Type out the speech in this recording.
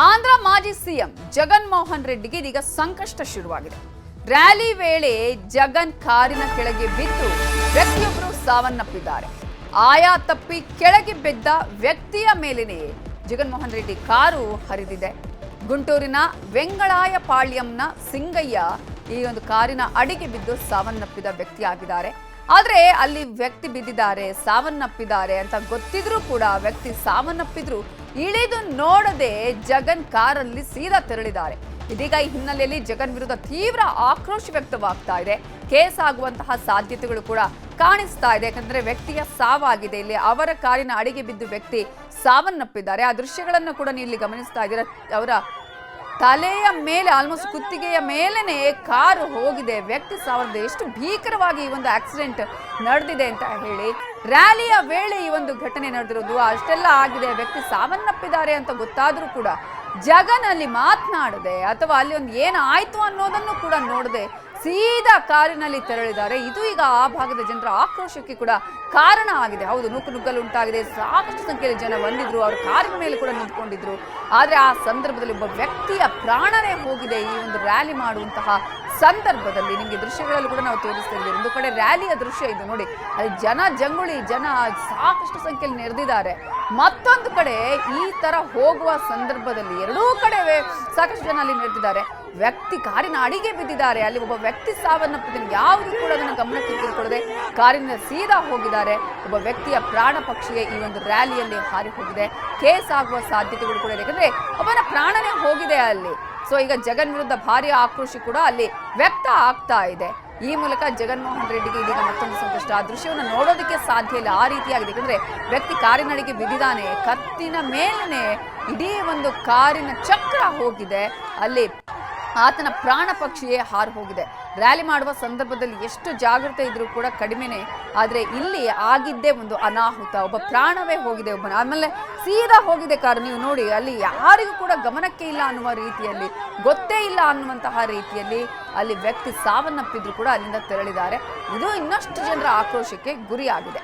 ಆಂಧ್ರ ಮಾಜಿ ಸಿಎಂ ಜಗನ್ಮೋಹನ್ ರೆಡ್ಡಿಗೆ ಇದೀಗ ಸಂಕಷ್ಟ ಶುರುವಾಗಿದೆ. ರ್ಯಾಲಿ ವೇಳೆ ಜಗನ್ ಕಾರಿನ ಕೆಳಗೆ ಬಿದ್ದು ವ್ಯಕ್ತಿಯೊಬ್ಬರು ಸಾವನ್ನಪ್ಪಿದ್ದಾರೆ. ಆಯಾ ತಪ್ಪಿ ಕೆಳಗೆ ಬಿದ್ದ ವ್ಯಕ್ತಿಯ ಮೇಲೇನೆ ಜಗನ್ಮೋಹನ್ ರೆಡ್ಡಿ ಕಾರು ಹರಿದಿದೆ. ಗುಂಟೂರಿನ ವೆಂಗಳಾಯಪಾಳ್ಯಂನ ಸಿಂಗಯ್ಯ ಈ ಒಂದು ಕಾರಿನ ಅಡಿಗೆ ಬಿದ್ದು ಸಾವನ್ನಪ್ಪಿದ ವ್ಯಕ್ತಿಯಾಗಿದ್ದಾರೆ. ಆದ್ರೆ ಅಲ್ಲಿ ವ್ಯಕ್ತಿ ಬಿದ್ದಿದ್ದಾರೆ, ಸಾವನ್ನಪ್ಪಿದ್ದಾರೆ ಅಂತ ಗೊತ್ತಿದ್ರೂ ಕೂಡ ವ್ಯಕ್ತಿ ಸಾವನ್ನಪ್ಪಿದ್ರು ಇಳಿದು ನೋಡದೆ ಜಗನ್ ಕಾರಲ್ಲಿ ಸೀದಾ ತೆರಳಿದ್ದಾರೆ. ಇದೀಗ ಈ ಹಿನ್ನೆಲೆಯಲ್ಲಿ ಜಗನ್ ವಿರುದ್ಧ ತೀವ್ರ ಆಕ್ರೋಶ ವ್ಯಕ್ತವಾಗ್ತಾ ಇದೆ. ಕೇಸ್ ಆಗುವಂತಹ ಸಾಧ್ಯತೆಗಳು ಕೂಡ ಕಾಣಿಸ್ತಾ ಇದೆ. ಯಾಕಂದ್ರೆ ವ್ಯಕ್ತಿಯ ಸಾವಾಗಿದೆ. ಇಲ್ಲಿ ಅವರ ಕಾರಿನ ಅಡಿಗೆ ಬಿದ್ದು ವ್ಯಕ್ತಿ ಸಾವನ್ನಪ್ಪಿದ್ದಾರೆ. ಆ ದೃಶ್ಯಗಳನ್ನು ಕೂಡ ನೀವು ಇಲ್ಲಿ ಗಮನಿಸ್ತಾ ಇದ್ದೀರಾ. ಅವರ ತಲೆಯ ಮೇಲೆ ಆಲ್ಮೋಸ್ಟ್ ಕುತ್ತಿಗೆಯ ಮೇಲೇನೆ ಕಾರು ಹೋಗಿದೆ. ವ್ಯಕ್ತಿ ಸಾವನ್ನಪ್ಪಿದೆ. ಎಷ್ಟು ಭೀಕರವಾಗಿ ಈ ಒಂದು ಆಕ್ಸಿಡೆಂಟ್ ನಡೆದಿದೆ ಅಂತ ಹೇಳಿ. ರ್ಯಾಲಿಯ ವೇಳೆ ಈ ಒಂದು ಘಟನೆ ನಡೆದಿರೋದು, ಅಷ್ಟೆಲ್ಲ ಆಗಿದೆ, ವ್ಯಕ್ತಿ ಸಾವನ್ನಪ್ಪಿದ್ದಾರೆ ಅಂತ ಗೊತ್ತಾದ್ರೂ ಕೂಡ ಜಗನ್ ಅಲ್ಲಿ ಮಾತನಾಡದೆ ಅಥವಾ ಅಲ್ಲಿ ಒಂದು ಏನಾಯ್ತು ಅನ್ನೋದನ್ನು ಕೂಡ ನೋಡದೆ ಸೀದಾ ಕಾರಿನಲ್ಲಿ ತೆರಳಿದ್ದಾರೆ. ಇದು ಈಗ ಆ ಭಾಗದ ಜನರ ಆಕ್ರೋಶಕ್ಕೆ ಕೂಡ ಕಾರಣ ಆಗಿದೆ. ಹೌದು, ನುಗ್ಗಲು ಉಂಟಾಗಿದೆ. ಸಾಕಷ್ಟು ಸಂಖ್ಯೆಯಲ್ಲಿ ಜನ ಬಂದಿದ್ರು, ಅವ್ರ ಕಾರಿನ ಮೇಲೆ ಕೂಡ ನಿಂತ್ಕೊಂಡಿದ್ರು. ಆದ್ರೆ ಆ ಸಂದರ್ಭದಲ್ಲಿ ಒಬ್ಬ ವ್ಯಕ್ತಿಯ ಪ್ರಾಣನೇ ಹೋಗಿದೆ. ಈ ಒಂದು ರ್ಯಾಲಿ ಮಾಡುವಂತಹ ಸಂದರ್ಭದಲ್ಲಿ ನಿಮಗೆ ದೃಶ್ಯಗಳಲ್ಲಿ ಕೂಡ ನಾವು ತೋರಿಸ್ತಾ ಇದ್ದೀವಿ. ಒಂದು ಕಡೆ ರ್ಯಾಲಿಯ ದೃಶ್ಯ ಇದು ನೋಡಿ, ಅಲ್ಲಿ ಜನ ಸಾಕಷ್ಟು ಸಂಖ್ಯೆಯಲ್ಲಿ ನೆರೆದಿದ್ದಾರೆ. ಮತ್ತೊಂದು ಕಡೆ ಈ ತರ ಹೋಗುವ ಸಂದರ್ಭದಲ್ಲಿ ಎರಡೂ ಕಡೆ ಸಾಕಷ್ಟು ಜನ ಅಲ್ಲಿ ನೆರೆದಿದ್ದಾರೆ. ವ್ಯಕ್ತಿ ಕಾರಿನ ಅಡಿಗೆ ಬಿದ್ದಿದ್ದಾರೆ. ಅಲ್ಲಿ ಒಬ್ಬ ವ್ಯಕ್ತಿ ಸಾವನ್ನಪ್ಪಿದ್ದಾನೆ. ಯಾವುದು ಕೂಡ ಅದನ್ನು ಗಮನಕ್ಕೆ ತೆಗೆದುಕೊಳ್ಳದೆ ಕಾರಿನ ಸೀದಾ ಹೋಗಿದ್ದಾರೆ. ಒಬ್ಬ ವ್ಯಕ್ತಿಯ ಪ್ರಾಣ ಪಕ್ಷಿಯೇ ಈ ಒಂದು ರ್ಯಾಲಿಯಲ್ಲಿ ಹಾರಿ ಹೋಗಿದೆ. ಕೇಸ್ ಆಗುವ ಸಾಧ್ಯತೆಗಳು ಕೂಡ ಇದೆ. ಯಾಕಂದ್ರೆ ಒಬ್ಬನ ಪ್ರಾಣನೇ ಹೋಗಿದೆ ಅಲ್ಲಿ. ಸೊ ಈಗ ಜಗನ್ ವಿರುದ್ಧ ಭಾರಿ ಆಕ್ರೋಶ ಕೂಡ ಅಲ್ಲಿ ವ್ಯಕ್ತ ಆಗ್ತಾ ಇದೆ. ಈ ಮೂಲಕ ಜಗನ್ಮೋಹನ್ ರೆಡ್ಡಿಗೆ ಇದೀಗ ಮತ್ತೊಂದು ಸಂಕಷ್ಟ. ಆ ದೃಶ್ಯವನ್ನು ನೋಡೋದಕ್ಕೆ ಸಾಧ್ಯ ಇಲ್ಲ, ಆ ರೀತಿಯಾಗಿದೆ. ಯಾಕಂದ್ರೆ ವ್ಯಕ್ತಿ ಕಾರಿನಡಿಗೆ ಬಿದ್ದಿದ್ದಾನೆ. ಕತ್ತಿನ ಮೇಲನೆ ಇಡೀ ಒಂದು ಕಾರಿನ ಚಕ್ರ ಹೋಗಿದೆ. ಅಲ್ಲಿ ಆತನ ಪ್ರಾಣ ಪಕ್ಷಿಯೇ ಹಾರು ಹೋಗಿದೆ. ರ್ಯಾಲಿ ಮಾಡುವ ಸಂದರ್ಭದಲ್ಲಿ ಎಷ್ಟು ಜಾಗೃತೆ ಇದ್ರೂ ಕೂಡ ಕಡಿಮೆನೆ. ಆದರೆ ಇಲ್ಲಿ ಆಗಿದ್ದೇ ಒಂದು ಅನಾಹುತ. ಒಬ್ಬ ಪ್ರಾಣವೇ ಹೋಗಿದೆ. ಆಮೇಲೆ ಸೀದಾ ಹೋಗಿದೆ ಕಾರು. ನೀವು ನೋಡಿ, ಅಲ್ಲಿ ಯಾರಿಗೂ ಕೂಡ ಗಮನಕ್ಕೆ ಇಲ್ಲ ಅನ್ನುವ ರೀತಿಯಲ್ಲಿ, ಗೊತ್ತೇ ಇಲ್ಲ ಅನ್ನುವಂತಹ ರೀತಿಯಲ್ಲಿ ಅಲ್ಲಿ ವ್ಯಕ್ತಿ ಸಾವನ್ನಪ್ಪಿದ್ರು ಕೂಡ ಅಲ್ಲಿಂದ ತೆರಳಿದ್ದಾರೆ. ಇದು ಇನ್ನಷ್ಟು ಜನರ ಆಕ್ರೋಶಕ್ಕೆ ಗುರಿಯಾಗಿದೆ.